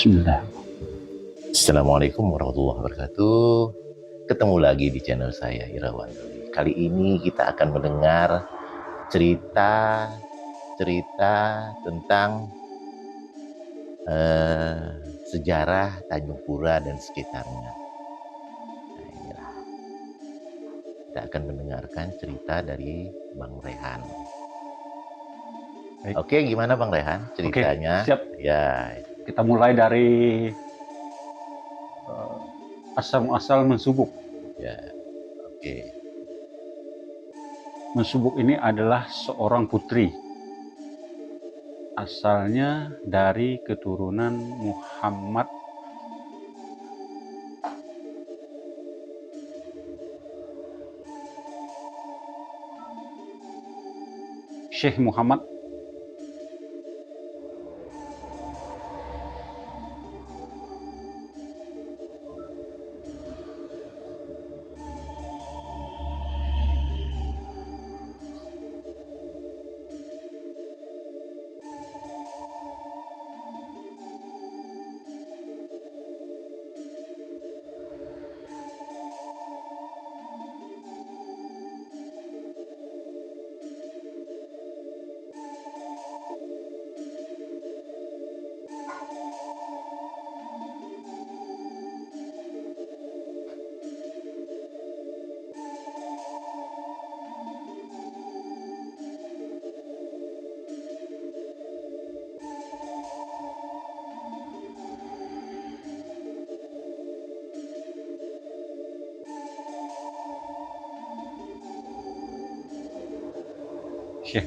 Bismillah. Assalamualaikum warahmatullahi wabarakatuh. Ketemu lagi di channel saya Irawan Duli. Kali ini kita akan mendengar cerita tentang sejarah Tanjung Pura dan sekitarnya. Nah, inilah kita akan mendengarkan cerita dari Bang Rehan. Baik. Oke, gimana Bang Rehan Oke, ceritanya? siap. Ya, Kita mulai dari asal-muasal mensubuk. ya, oke. Mensubuk ini adalah seorang putri. Asalnya dari keturunan Muhammad Syekh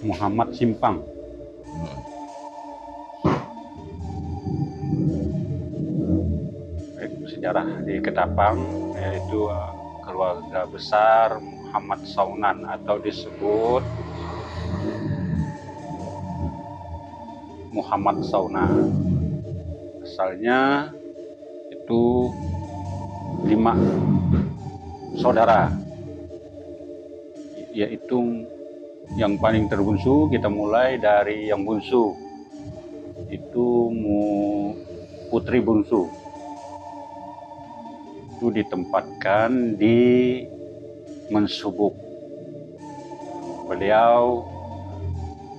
Muhammad Simpang. Sejarah di Ketapang yaitu keluarga besar Muhammad Saunan atau disebut Muhammad Saunan. Asalnya itu 5 saudara, yaitu yang paling terbungsu. Kita mulai dari yang bungsu, itu putri bungsu. Itu ditempatkan di Mensubuk. Beliau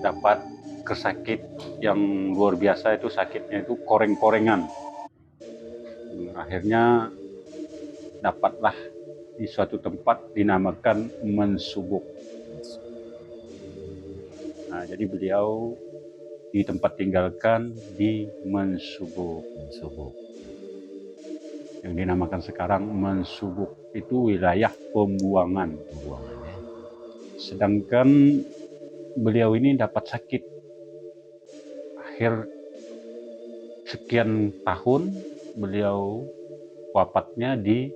dapat kesakit yang luar biasa, itu sakitnya itu koreng-korengan. Akhirnya dapatlah di suatu tempat dinamakan Mensubuk. Nah, jadi beliau di tempat tinggalkan di Mensubuk. Yang dinamakan sekarang Mensubuk itu wilayah pembuangan. Sedangkan beliau ini dapat sakit akhir sekian tahun, beliau wafatnya di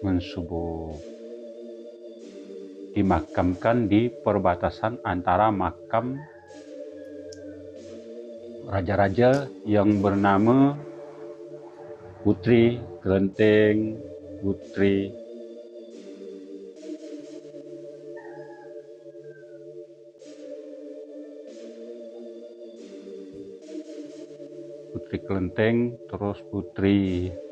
Mensubuk, dimakamkan di perbatasan antara makam raja-raja yang bernama Putri Kelenteng, Putri Kelenteng, terus Putri Kelenteng.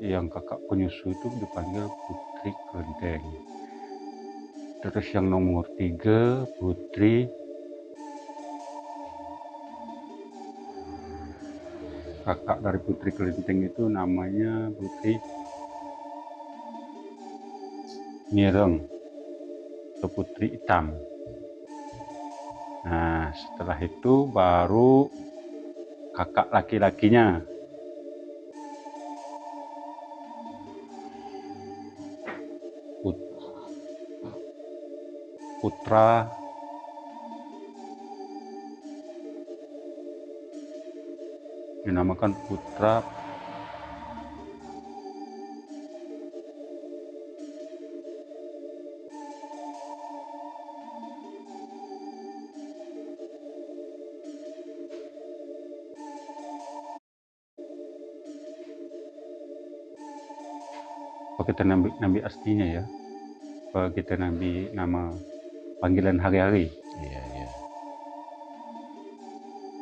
Yang kakak penyusu itu dipanggil Putri Kelenteng. Terus yang nomor 3 Putri, kakak dari Putri Kelenteng itu namanya Putri Nyireng atau Putri Hitam. Nah, setelah itu baru kakak laki-lakinya Putra dinamakan putra apa kita nabi aslinya ya, apa kita nabi nama panggilan hari-hari. Iya.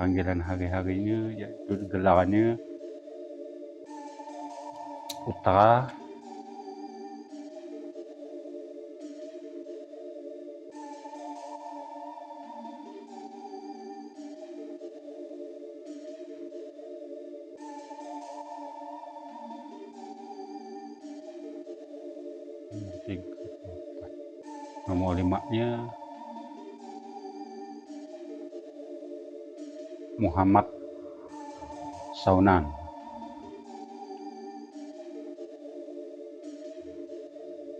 Panggilan hari-harinya yaitu gelarnya Putra nomor 5-nya Muhammad Saunan.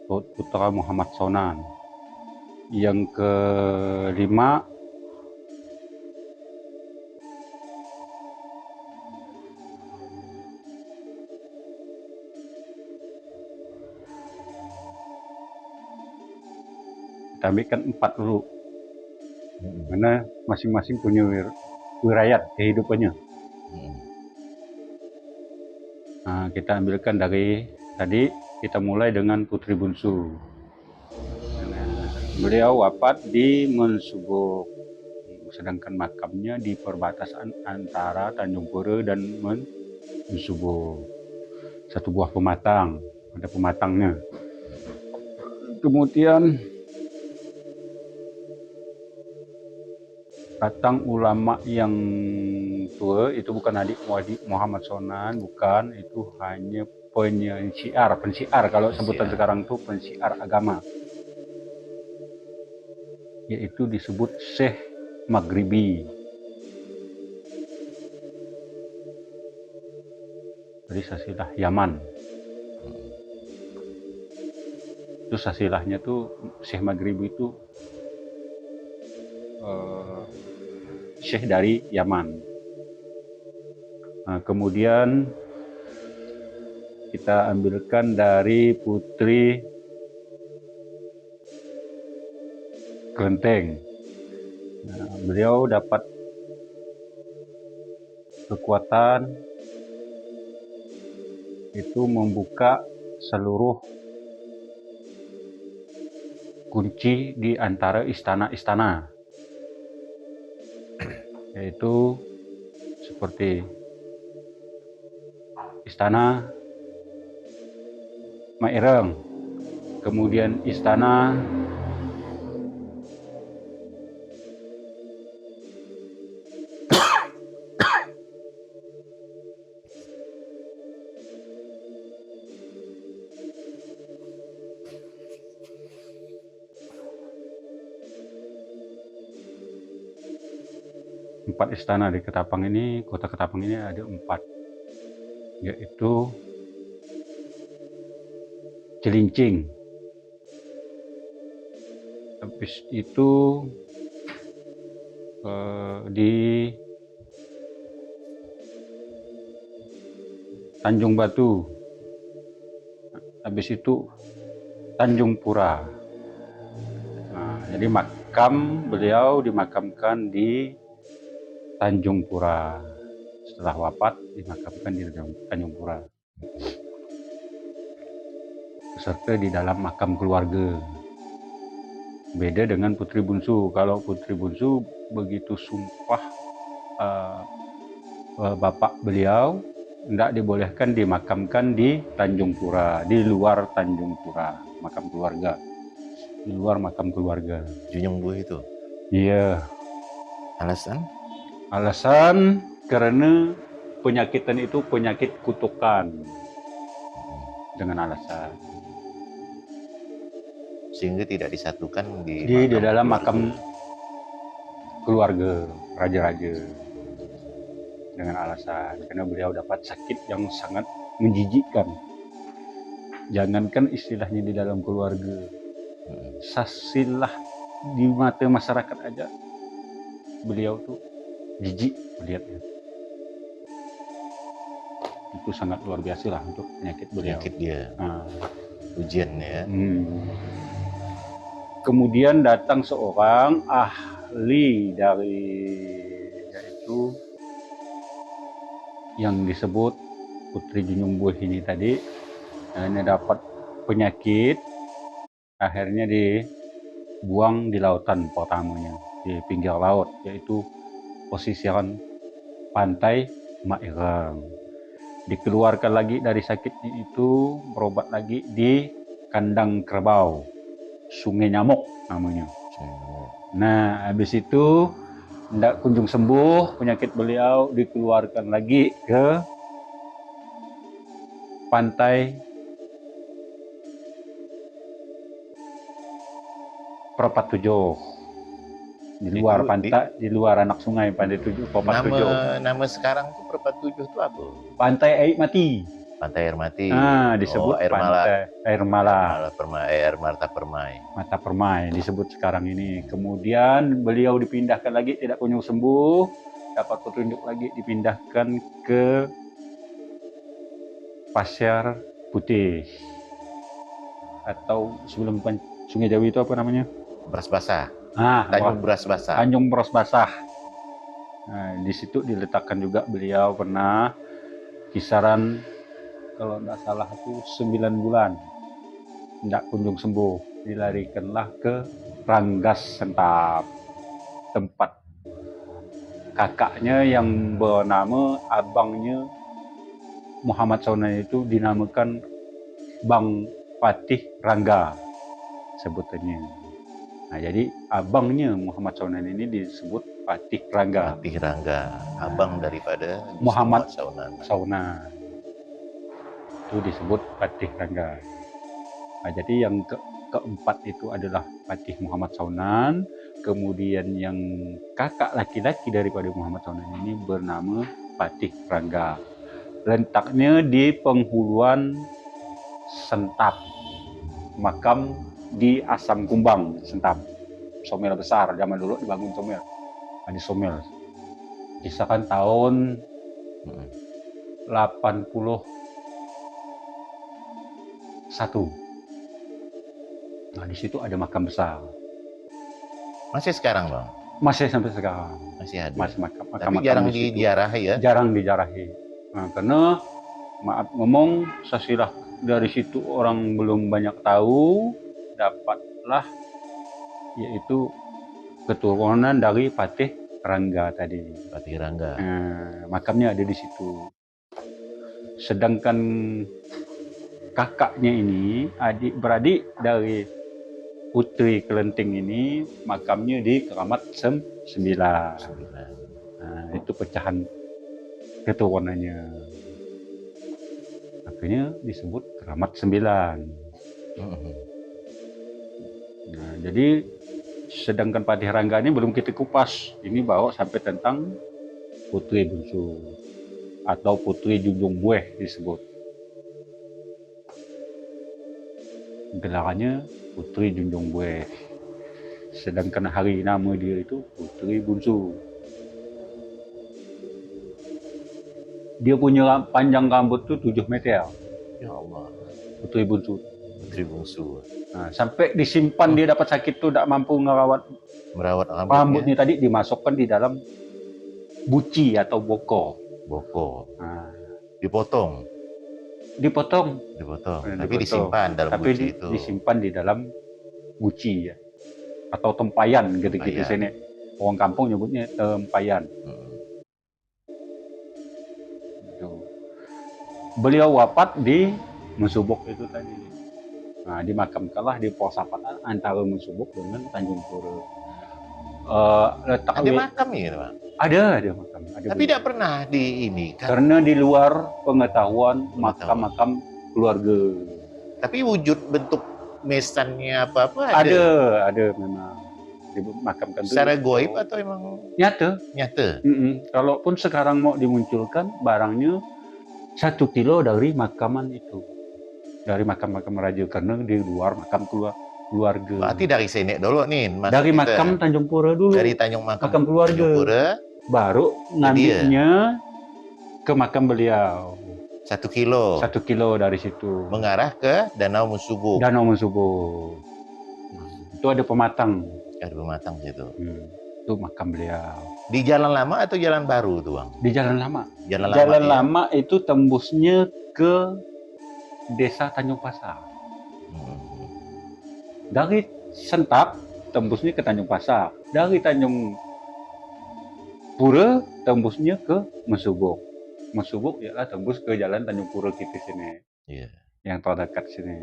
Putra Muhammad Saunan. Yang kelima kita ambilkan 4 dulu, karena masing-masing punya wilayah kehidupannya. Nah, kita ambilkan dari tadi, kita mulai dengan putri bungsu. Beliau wafat di Mensubuk, sedangkan makamnya di perbatasan antara Tanjung Pura dan Mensubuk. Satu buah pematang, ada pematangnya. Kemudian datang ulama yang tua, itu bukan adik Muhammad Saunan, bukan, itu hanya pensiar kalau sebutan sekarang tuh pensiar agama, yaitu disebut Syekh Maghribi. Dari Sasilah Yaman. Itu sasilahnya tuh Syekh Maghribi itu Syekh dari Yaman. Nah, kemudian kita ambilkan dari putri Kelenteng. Nah, beliau dapat kekuatan itu membuka seluruh kunci di antara istana-istana, yaitu seperti istana Maireng, kemudian istana empat istana di Ketapang ini, kota Ketapang ini ada 4, yaitu Cilincing, habis itu di Tanjung Batu, habis itu Tanjung Pura. Nah, jadi makam beliau dimakamkan di Tanjung Pura. Setelah wafat dimakamkan di Tanjung Pura, beserta di dalam makam keluarga. Beda dengan putri bungsu. Kalau putri bungsu begitu sumpah bapak beliau, tidak dibolehkan dimakamkan di Tanjung Pura, di luar Tanjung Pura, makam keluarga, di luar makam keluarga. Junjung Buh itu? Iya. Alasan? Alasan karena penyakitan itu penyakit kutukan, dengan alasan Sehingga tidak disatukan di dalam keluarga. makam keluarga raja-raja, dengan alasan karena beliau dapat sakit yang sangat menjijikkan. Jangankan istilahnya di dalam keluarga, sasilah di mata masyarakat aja beliau tuh jijik melihatnya. itu sangat luar biasa lah untuk penyakit beliau. Penyakit dia, Nah, ujian ya. Kemudian datang seorang ahli dari yaitu yang disebut Putri Junjung Buih ini tadi. Ini dapat penyakit, akhirnya dibuang di lautan pertamanya, di pinggir laut, yaitu pesisiran pantai Mairang. Dikeluarkan lagi dari sakitnya itu, berobat lagi di kandang kerbau, Sungai Nyamuk namanya. Nah, habis itu tidak kunjung sembuh penyakit beliau, dikeluarkan lagi ke pantai Perpat Tujuh, di luar pantai, di luar anak sungai Pantai Tujuh, Perpat Tujuh. Nama sekarang tuh Perpat Tujuh itu apa? Pantai Air Mati. Pantai Air Mati. Disebut Air Pantai Air Mala. Air Mata Permai. Mata Permai disebut sekarang ini. Kemudian beliau dipindahkan lagi, tidak kunjung sembuh, dapat petunjuk lagi, dipindahkan ke Pasir Putih, atau sebelum Sungai Jawi itu apa namanya? Beras Basah. Tanjung Beras Basah. Tanjung Beras Basah. Nah, di situ diletakkan juga beliau pernah kisaran, kalau tidak salah itu 9 bulan, tidak kunjung sembuh. Dilarikanlah ke Ranggas Sentap, tempat kakaknya yang bernama abangnya Muhammad Saunan itu dinamakan Bang Patih Rangga sebutannya. Nah, jadi abangnya Muhammad Saunan ini disebut Patih Rangga. Patih Rangga, abang daripada Muhammad Saunan. Itu disebut Patih Rangga. Nah, jadi yang keempat itu adalah Patih Muhammad Saunan. Kemudian yang kakak laki-laki daripada Muhammad Saunan ini bernama Patih Rangga. Letaknya di penghuluan Sentap, makam di Asam Kumbang Sentap, somel besar zaman dulu dibangun somel, di somel, kisaran tahun 81. Nah, di situ ada makam besar. Masih sekarang, Bang? Masih sampai sekarang. Masih ada. Masih makam. Tapi jarang diziarahi ya? Jarang diziarahi. Nah, karena maaf ngomong, sasilah dari situ orang belum banyak tahu, dapatlah yaitu keturunan dari Patih Rangga tadi. Patih Rangga. Makamnya ada di situ. Sedangkan kakaknya ini, adik-beradik dari Putri Kelenting ini, makamnya di Keramat 9. Nah, itu pecahan keturunannya. Akhirnya disebut Keramat 9. Nah, jadi sedangkan Patih Rangga ini belum kita kupas. Ini bawa sampai tentang Putri Bungsu atau Putri Junjung Buih disebut. Gelarannya Putri Junjung Buih. Sedangkan hari nama dia itu Putri Bungsu. Dia punya panjang rambut tuh 7 meter. Ya Allah. Putri Bungsu. Putri Bungsu. Nah, sampai disimpan dia dapat sakit tuh, tidak mampu merawat rambutnya tadi, dimasukkan di dalam buci atau boko. Nah, dipotong. Tapi disimpan dalam buci itu. Disimpan di dalam buci ya, atau tempayan gitu-gitu sini. Orang kampung nyebutnya tempayan. Beliau wafat di Mesubuk itu tadi. Nah, dimakamkanlah di Posapatan antara Mesubuk dengan Tanjung Pura. Ada makam ya, Pak? Ada makam. Tapi tidak pernah di ini kan? Karena di luar pengetahuan makam-makam keluarga. Tapi wujud bentuk mesannya apa-apa ada memang dimakamkan. Secara goib atau emang nyata? Kalaupun sekarang mau dimunculkan barangnya 1 kilo dari makaman itu, dari makam-makam raja, karena di luar makam keluarga. Berarti dari sini dulu nih, dari makam Tanjung Pura dulu. Dari makam keluarga. Tanjung Pura, baru ngambilnya ke makam beliau. 1 kilo. 1 kilo dari situ. Mengarah ke Danau Musubuk. Danau Musubuk. Itu ada pematang. Ada pematang situ. Itu makam beliau. Di jalan lama atau jalan baru tuh, Bang? Di jalan lama. Jalan Lama itu tembusnya ke Desa Tanjung Pasar. Dari Sentap tembusnya ke Tanjung Pasar. Dari Tanjung Pura tembusnya ke Musubuk. Musubuk ialah tembus ke jalan Tanjung Pura kita sini. Iya. Yang terdekat sini.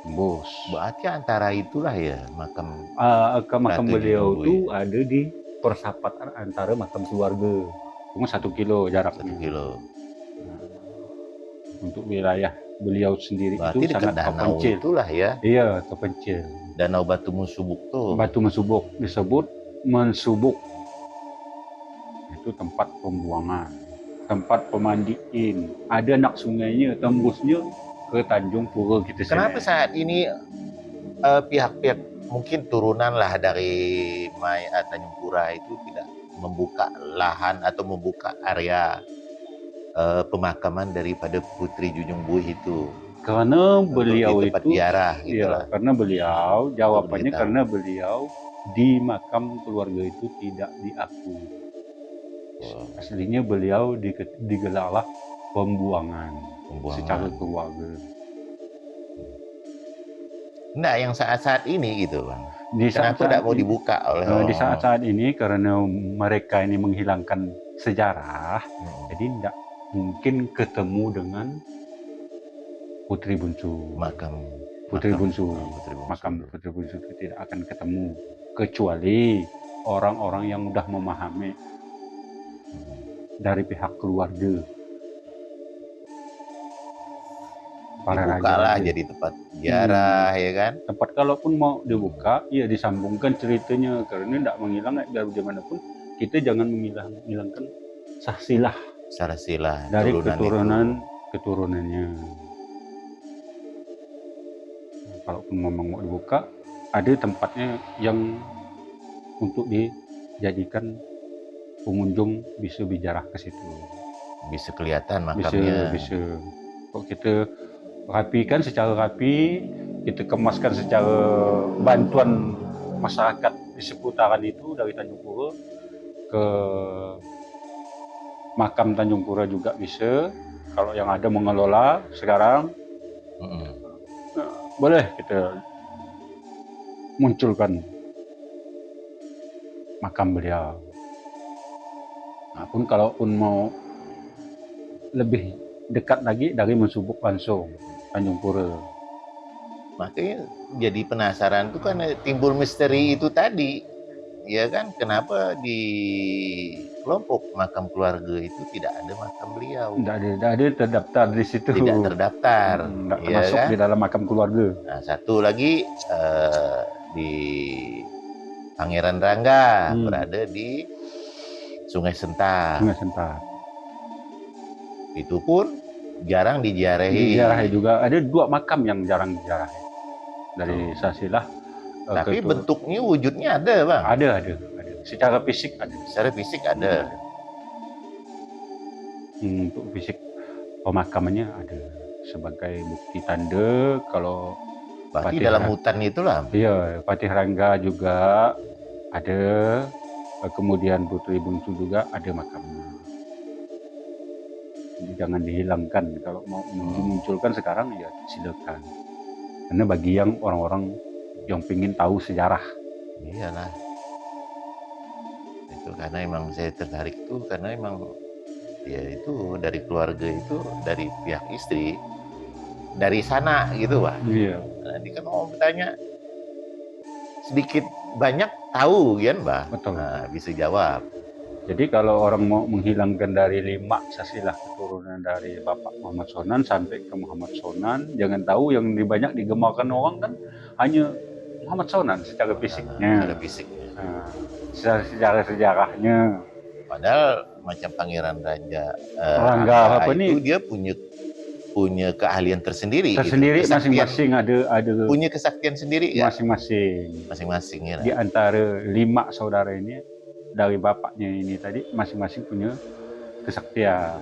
Tembus. Berarti antara itulah ya makam makam Ratu beliau Junjung itu Bui. ada di persapatan antara makam keluarga. Cuma 1 kilo jaraknya. 1 kilo. Untuk wilayah beliau sendiri Berarti itu dekat sangat danau terpencil. itulah ya. Iya, terpencil. Danau Batu Musubuk tuh. Batu Musubuk disebut Mensubuk. Itu tempat pembuangan, tempat pemandiin. Ada anak sungainya, tembusnya ke Tanjung Pura kita sini. Kenapa saat ini pihak-pihak mungkin turunan lah dari Tanjung Pura itu tidak membuka lahan atau membuka area pemakaman daripada Putri Junjung Bui itu? Karena beliau tempat itu, ziarah gitu lah. karena beliau, jawabannya karena beliau di makam keluarga itu tidak diakui. Aslinya beliau digelarlah pembuangan secara keluarga. Nah, yang saat-saat ini gitu, Bang. Kenapa tidak mau dibuka oleh di saat-saat ini karena mereka ini menghilangkan sejarah, jadi tidak mungkin ketemu dengan Putri Bungsu. Makam Putri Bungsu itu tidak akan ketemu kecuali orang-orang yang sudah memahami dari pihak keluarga. Dibuka lah jadi tempat ziarah ya kan. Tempat kalaupun mau dibuka, ya disambungkan ceritanya karena tidak menghilang dari dimanapun. Kita jangan menghilangkan sahsilah dari keturunannya. Kalaupun memang mau dibuka, ada tempatnya yang untuk dijadikan pengunjung bisa bijarah ke situ. Bisa kelihatan makamnya. Bisa. Kok kita rapikan secara rapi, kita kemaskan secara bantuan masyarakat di seputaran itu dari Tanjung Pura ke makam Tanjung Pura juga bisa. Kalau yang ada mengelola sekarang, boleh kita munculkan makam beliau. Nah, kalaupun mau lebih dekat lagi dari Mensubuk langsung Tanjung Pura. Makanya jadi penasaran tuh kan timbul misteri itu tadi, ya kan? Kenapa di kelompok makam keluarga itu tidak ada makam beliau? Tidak ada terdaftar di situ. Tidak terdaftar. Tidak termasuk di dalam makam keluarga. Nah, satu lagi di Pangeran Rangga berada di Sungai Sentap. Itu pun jarang diziarahi. Diziarahi juga. Ada 2 makam yang jarang diziarahi. Dari Sasilah. Tapi bentuknya, wujudnya ada, Bang? Ada. Secara fisik ada. Untuk fisik pemakamannya ada. Sebagai bukti tanda kalau berarti dalam hutan itulah? Iya, Patih Rangga juga ada. Kemudian Putri Bungsu juga ada makamnya. Jadi jangan dihilangkan. Kalau mau dimunculkan sekarang ya silakan. Karena bagi yang orang-orang yang ingin tahu sejarah. Iyalah. Itu karena emang saya tertarik tuh karena emang ya itu dari keluarga itu dari pihak istri dari sana gitu, Pak. Iya. Nanti kan mau bertanya sedikit banyak tahu kan, Mbak? Betul. Nah, bisa jawab. Jadi kalau orang mau menghilangkan dari 5 sasilah keturunan dari Bapak Muhammad Sonan sampai ke Muhammad Sonan, jangan tahu yang banyak digemarkan orang kan hanya Muhammad Sonan secara fisiknya. Secara sejarahnya. Padahal macam Pangeran Rangga apa itu dia punya keahlian tersendiri. Masing-masing ada punya kesaktian sendiri ya. Masing-masing ya. Di antara 5 saudara ini dari bapaknya ini tadi masing-masing punya kesaktian.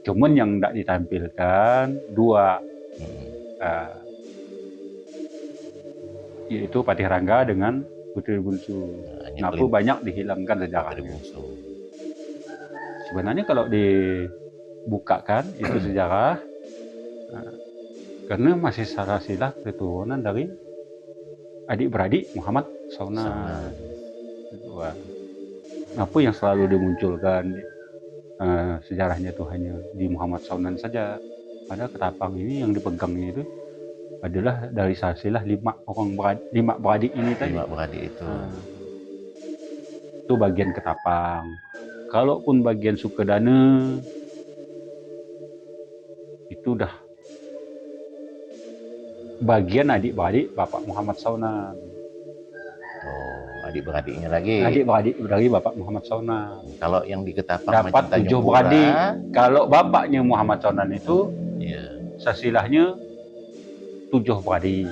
Cuman yang tidak ditampilkan dua, uh, yaitu Patih Rangga dengan Putri Bungsu. Kenapa banyak dihilangkan Putri sejarahnya? Bungsu. Sebenarnya kalau dibukakan itu sejarah, karena masih silsilah keturunan dari adik-beradik Muhammad Saunan. Apa yang selalu dimunculkan sejarahnya itu hanya di Muhammad Saunan saja. Padahal Ketapang ini yang dipegangnya itu adalah dari silsilah lima beradik ini tadi. 5 beradik itu. Itu bagian Ketapang. Kalaupun bagian Sukedana itu udah bagian adik-beradik Bapak Muhammad Saunan. Adik-beradiknya lagi. Adik-beradik dari Bapak Muhammad Saunan. Kalau yang di Ketapang dapat 7 beradik. Kalau bapaknya Muhammad Saunan itu silsilahnya 7 beradik.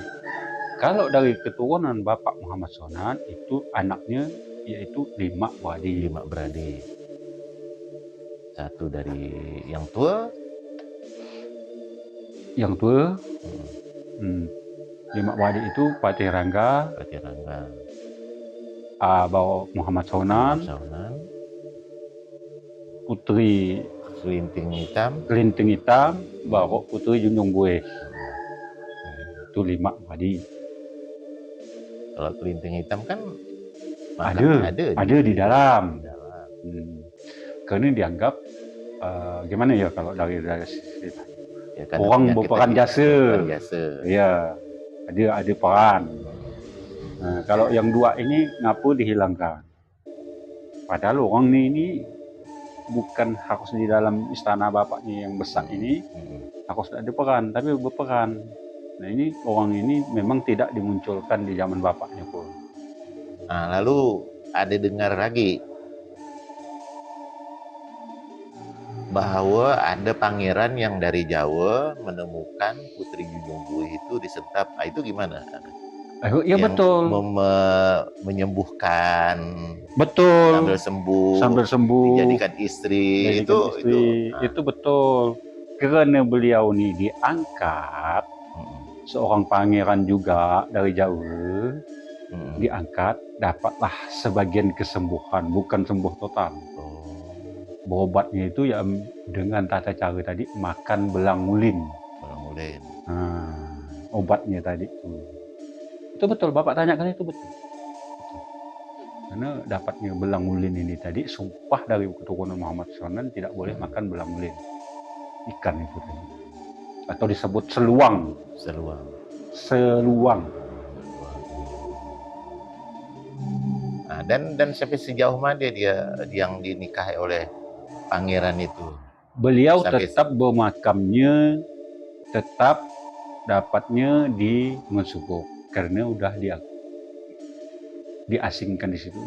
Kalau dari keturunan Bapak Muhammad Saunan itu anaknya yaitu 5 beradik. 5 beradik. Satu dari yang tua. Yang tua. 5 beradik itu Patih Rangga. Bawa Muhammad Saunan. Putri Kelinting Hitam. Bawa Putri Junjung Bueh. Itu 5 beradik. Kalau Kelinting Hitam kan ada di dalam. Karena dianggap gimana ya kalau dari orang berperan jasa. Ya, ada peran. Nah, kalau yang 2 ini ngapa dihilangkan? Padahal orang ini bukan harus di dalam istana bapaknya yang besar ini harus ada peran, tapi berperan. Nah ini orang ini memang tidak dimunculkan di zaman bapaknya pun. Nah, lalu ada dengar lagi bahwa ada pangeran yang dari Jawa menemukan Putri Junjung Bueh itu disentap. Itu gimana? Ya betul. Menyembuhkan. Betul. Sambil sembuh. Dijadikan istri. Itu betul. Karena beliau ini diangkat seorang pangeran juga dari Jawa. Diangkat, dapatlah sebagian kesembuhan, bukan sembuh total. Berobatnya itu ya dengan tata cara tadi makan belang ulin. Obatnya tadi itu betul, Bapak tanyakan itu betul. Karena dapatnya belang ulin ini tadi sumpah dari keturunan Muhammad Saunan tidak boleh makan belang ulin, ikan itu tadi, atau disebut seluang. Nah, dan sampai sejauh mana dia yang dinikahi oleh pangeran itu? Beliau tetap bermakamnya, tetap dapatnya di Mesubuk karena udah diasingkan di situ,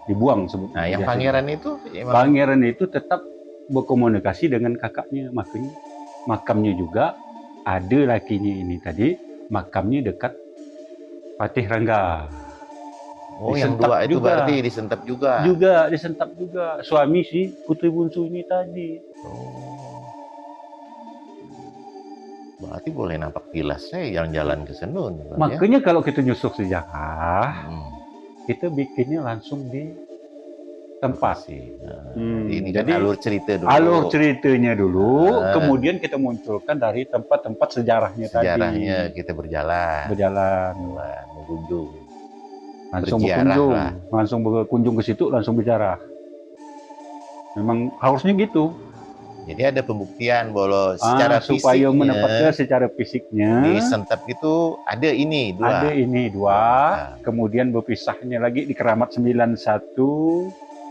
dibuang sebetulnya. Nah, yang pangeran itu? Pangeran itu tetap berkomunikasi dengan kakaknya, makanya makamnya juga ada lakinya ini tadi, makamnya dekat Patih Rangga. Yang 2 itu berarti disentap juga? Disentap juga. Suami si Putri Bungsu ini tadi. Berarti boleh nampak kilasnya jalan-jalan ke Senun. Makanya kalau kita nyusuk sejarah, kita bikinnya langsung di tempat. Ini jadi alur cerita dulu. Alur ceritanya dulu, kemudian kita munculkan dari tempat-tempat sejarahnya tadi. Sejarahnya kita berjalan. Mengunjung. Langsung berkunjung ke situ, langsung bicara. Memang harusnya gitu. Jadi ada pembuktian bahwa secara supaya mendapatkan secara fisiknya di Sentep itu ada ini 2. Ada ini 2. Kemudian berpisahnya lagi di Keramat 91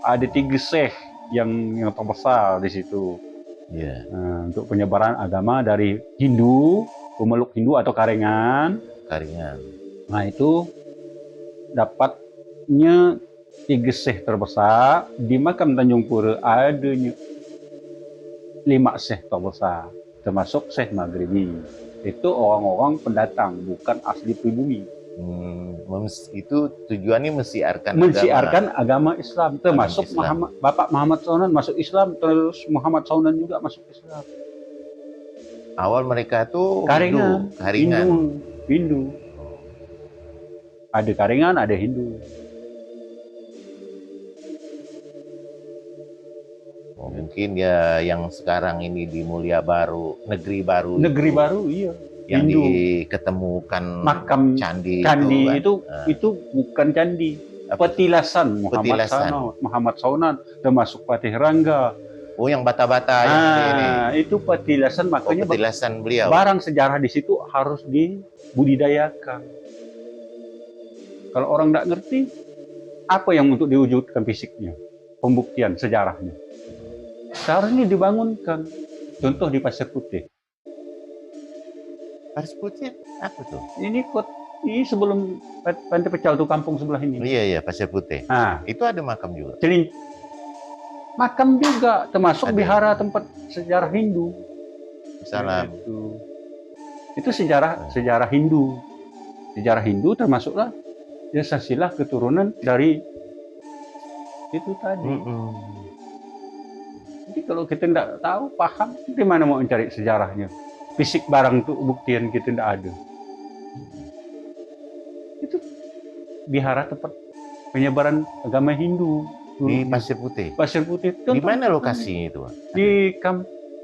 ada 3 syekh yang terbesar di situ. Untuk penyebaran agama dari Hindu, pemeluk Hindu atau Karengan. Nah itu dapatnya 3 syekh terbesar. Di makam Tanjung Pura adanya 5 syekh terbesar, termasuk Syekh Maghribi. Itu orang-orang pendatang, bukan asli pribumi. Itu tujuannya mensiarkan agama mensiarkan agama Islam, termasuk Islam. Bapak Muhammad Saunan masuk Islam, terus Muhammad Saunan juga masuk Islam. Awal mereka tuh Karingan, Hindu. Hindu. Ada Karingan, ada Hindu. Mungkin ya yang sekarang ini di Mulia Baru, Negeri Baru. Negeri Baru, iya. Yang Hindu. diketemukan makam candi itu bukan candi, petilasan Muhammad Saunan, termasuk Patih Rangga. Oh, yang bata-bata itu petilasan, makanya petilasan beliau. Barang sejarah di situ harus dibudidayakan. Kalau orang nggak ngerti, apa yang untuk diwujudkan fisiknya, pembuktian sejarahnya, seharusnya dibangunkan. Contoh di Pasir Putih. Pasir Putih apa tuh? Ini sebelum Pantai Pecal tuh, kampung sebelah ini. Iya, Pasir Putih. Nah, itu ada makam juga. Makam juga, termasuk bihara tempat sejarah Hindu. Salam. Itu sejarah Hindu. Sejarah Hindu termasuklah silsilah keturunan dari itu tadi. Jadi kalau kita tidak tahu, paham, di mana mau mencari sejarahnya? Fisik barang itu buktian kita tidak ada. Itu bihara tempat penyebaran agama Hindu di Pasir Putih. Pasir Putih. Di mana lokasinya itu? Di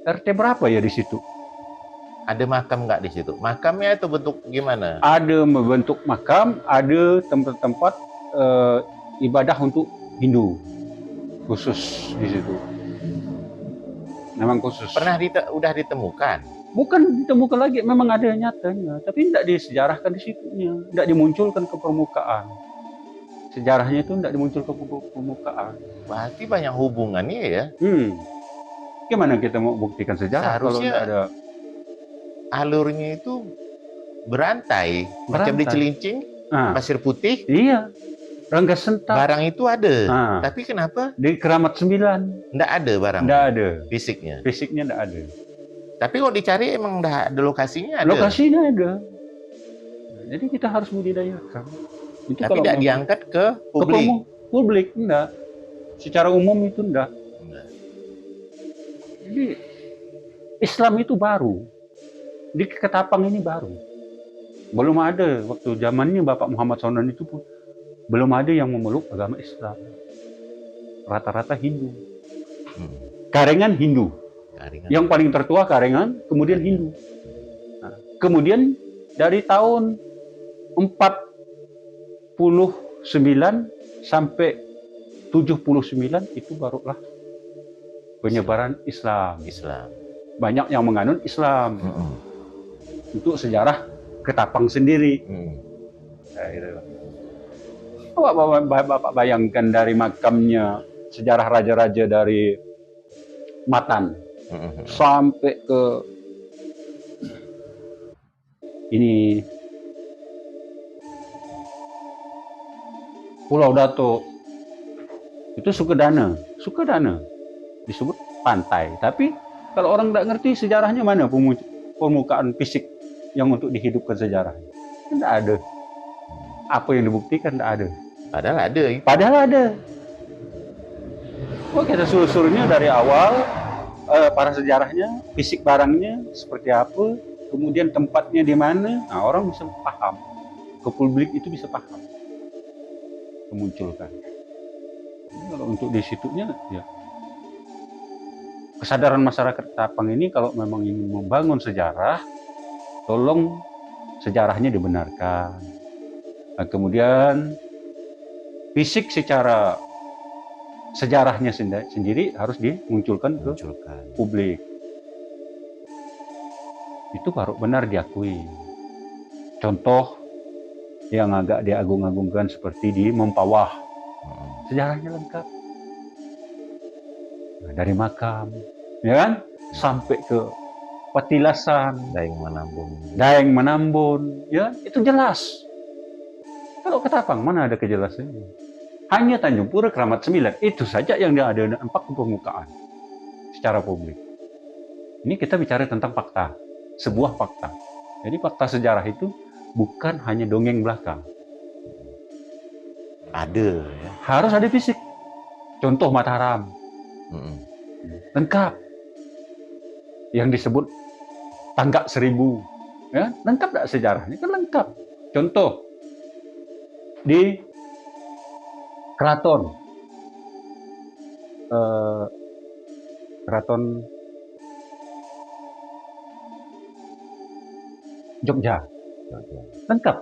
RT berapa ya di situ? Ada makam nggak di situ? Makamnya itu bentuk gimana? Ada bentuk makam, ada tempat-tempat ibadah untuk Hindu khusus di situ. Memang khusus. Udah ditemukan? Bukan ditemukan lagi, memang ada nyatanya, tapi tidak disejarahkan di situnya, tidak dimunculkan ke permukaan. Sejarahnya itu tidak dimunculkan ke permukaan. Berarti banyak hubungannya ya? Gimana kita mau buktikan sejarah kalau tidak ada? Alurnya itu berantai. Macam di Cilincing, Pasir Putih. Iya. Rangga Sentak. Barang itu ada. Tapi kenapa? Di Keramat 9. Nggak ada barang. Nggak ada. Fisiknya. Fisiknya nggak ada. Tapi kalau dicari emang udah ada lokasinya ada. Lokasinya ada. Jadi kita harus budidayakan. Itu tapi tidak diangkat ke publik. Publik enggak. Secara umum itu enggak. Jadi Islam itu baru. Di Ketapang ini baru. Belum ada waktu zamannya Bapak Muhammad Saunan itu pun belum ada yang memeluk agama Islam. Rata-rata Hindu. Karengan Hindu. Yang paling tertua Karengan, kemudian Hindu. Nah, kemudian dari tahun 49 sampai 79 itu barulah penyebaran Islam. Banyak yang menganut Islam. Untuk sejarah Ketapang sendiri. Bapak bayangkan dari makamnya sejarah raja-raja dari Matan sampai ke ini Pulau Dato, itu Sukadana disebut pantai. Tapi kalau orang tidak ngerti sejarahnya, mana permukaan fisik yang untuk dihidupkan sejarah? Tidak ada. Apa yang dibuktikan? Tidak ada. Padahal ada. Kita suruh-suruhnya dari awal, para sejarahnya, fisik barangnya seperti apa, kemudian tempatnya di mana. Nah, orang bisa paham. Ke publik itu bisa paham. Memunculkan. Jadi kalau untuk di situnya, ya kesadaran masyarakat Ketapang ini kalau memang ingin membangun sejarah, tolong sejarahnya dibenarkan. Nah, kemudian fisik secara sejarahnya sendiri harus dimunculkan ke publik. Itu baru benar diakui. Contoh yang agak diagung-agungkan seperti di Mempawah. Sejarahnya lengkap. Nah, dari makam, ya kan? Sampai ke petilasan, Daeng Manambun, ya itu jelas. Kalau Ketapang mana ada kejelasannya? Hanya Tanjung Pura, Keramat 9, itu saja yang ada nampak ke permukaan secara publik. Ini kita bicara tentang fakta, sebuah fakta. Jadi fakta sejarah itu bukan hanya dongeng belaka. Ada ya. Harus ada fisik. Contoh Mataram, lengkap. Yang disebut Tanggak Seribu, ya, lengkap tak sejarahnya? Kan lengkap. Contoh di keraton, keraton Jogja, lengkap.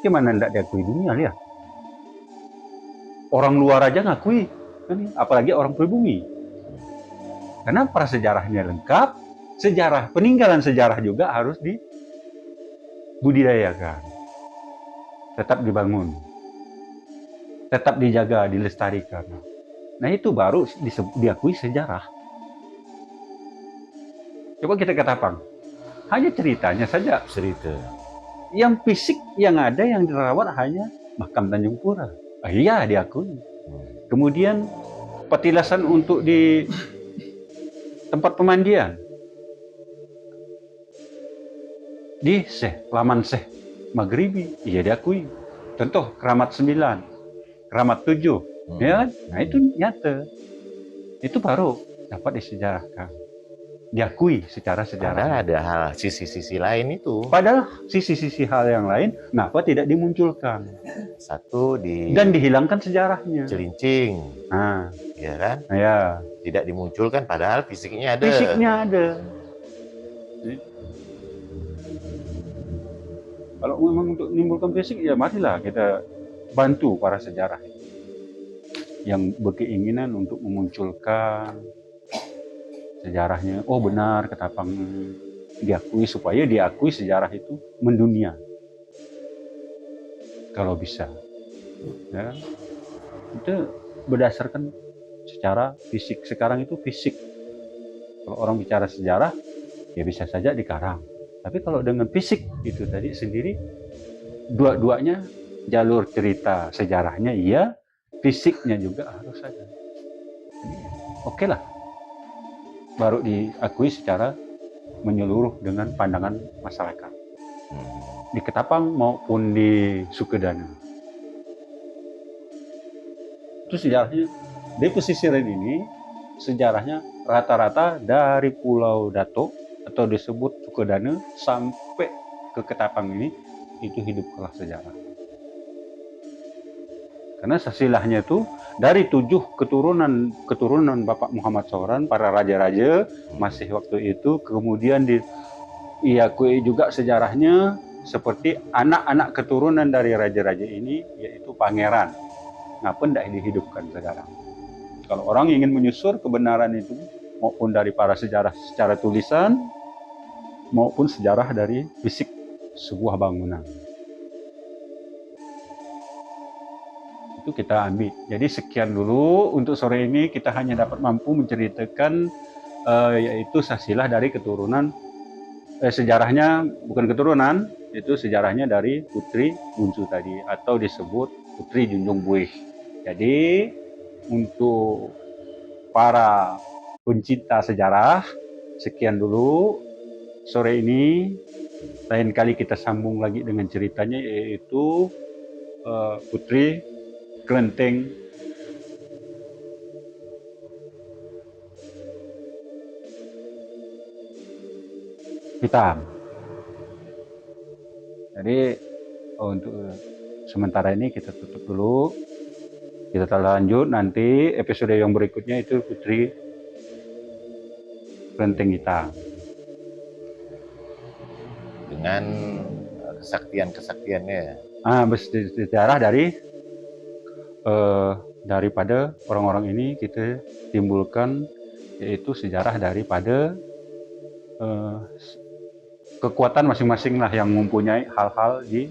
Gimana tidak diakui dunia, lihat. Orang luar aja ngakui, apalagi orang pribumi. Karena prasejarahnya lengkap, sejarah peninggalan sejarah juga harus dibudidayakan, tetap dibangun, tetap dijaga, dilestarikan. Nah itu baru diakui sejarah. Coba kita ke Tapang, hanya ceritanya saja. Cerita. Yang fisik yang ada yang dirawat hanya makam Tanjung Pura. Iya diakui. Kemudian petilasan untuk di tempat pemandian di Laman Syekh Maghribi, iya diakui. Contoh Keramat 9, Keramat 7, ya, nah itu nyata. Itu baru dapat disejarahkan, diakui secara sejarah. Padahal ada hal sisi-sisi lain itu. Padahal sisi-sisi hal yang lain, kenapa tidak dimunculkan? Satu dan dihilangkan sejarahnya. Celincing, ya kan? Ya. Tidak dimunculkan, padahal fisiknya ada. Fisiknya ada. Kalau memang untuk menimbulkan fisik, ya marilah kita bantu para sejarah yang berkeinginan untuk memunculkan sejarahnya. Oh benar, Ketapang diakui, supaya diakui sejarah itu mendunia. Kalau bisa, ya, itu berdasarkan secara fisik. Sekarang itu fisik. Kalau orang bicara sejarah, ya bisa saja dikarang. Tapi kalau dengan fisik itu tadi sendiri, dua-duanya jalur cerita sejarahnya iya, fisiknya juga harus ada. Oke lah, baru diakui secara menyeluruh dengan pandangan masyarakat. Di Ketapang maupun di Sukedana. Itu sejarahnya, di pesisiran ini, sejarahnya rata-rata dari Pulau Datok atau disebut Sukedana sampai ke Ketapang ini, itu hidup kelah sejarah. Karena silsilahnya itu dari 7 keturunan Bapak Muhammad Sauran, para raja-raja masih waktu itu, kemudian diakui juga sejarahnya seperti anak-anak keturunan dari raja-raja ini, yaitu pangeran. Ngapa tidak dihidupkan sekarang? Kalau orang ingin menyusur kebenaran itu, maupun dari para sejarah secara tulisan, maupun sejarah dari fisik sebuah bangunan, itu kita ambil. Jadi sekian dulu untuk sore ini, kita hanya dapat mampu menceritakan yaitu silsilah dari keturunan, sejarahnya bukan keturunan, itu sejarahnya dari Putri Buncu tadi, atau disebut Putri Junjung Buih. Jadi untuk para pencinta sejarah, sekian dulu sore ini. Lain kali kita sambung lagi dengan ceritanya, yaitu Putri Kelenteng Hitam. Jadi untuk sementara ini kita tutup dulu. Kita lanjut nanti episode yang berikutnya, itu Putri Kelenteng Hitam. Dengan kesaktian-kesaktiannya. Bersejarah daripada orang-orang ini kita timbulkan, yaitu sejarah daripada kekuatan masing-masing lah yang mempunyai hal-hal di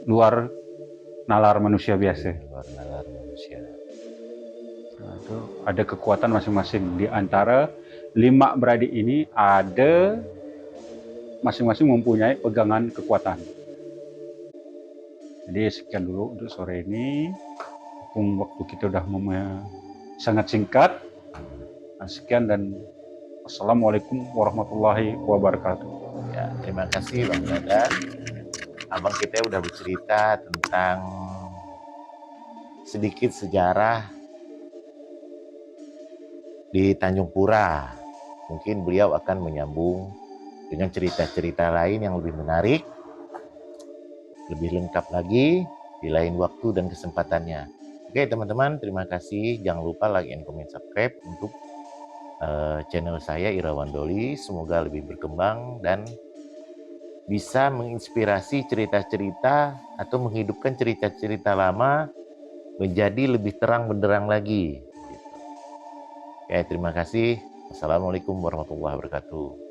luar nalar manusia biasa. Luar nalar manusia. Nah, itu ada kekuatan masing-masing di antara 5 beradik ini, ada masing-masing mempunyai pegangan kekuatan. Jadi sekian dulu untuk sore ini. Waktu kita udah sangat singkat. Sekian dan Assalamualaikum warahmatullahi wabarakatuh. Ya. terima kasih Bang Dadan. Abang kita udah bercerita tentang sedikit sejarah di Tanjung Pura. Mungkin beliau akan menyambung dengan cerita-cerita lain yang lebih menarik, lebih lengkap lagi di lain waktu dan kesempatannya. Oke teman-teman, terima kasih. Jangan lupa like and comment subscribe untuk channel saya Irawan Doli. Semoga lebih berkembang dan bisa menginspirasi cerita-cerita atau menghidupkan cerita-cerita lama menjadi lebih terang benderang lagi. Oke, terima kasih. Assalamualaikum warahmatullahi wabarakatuh.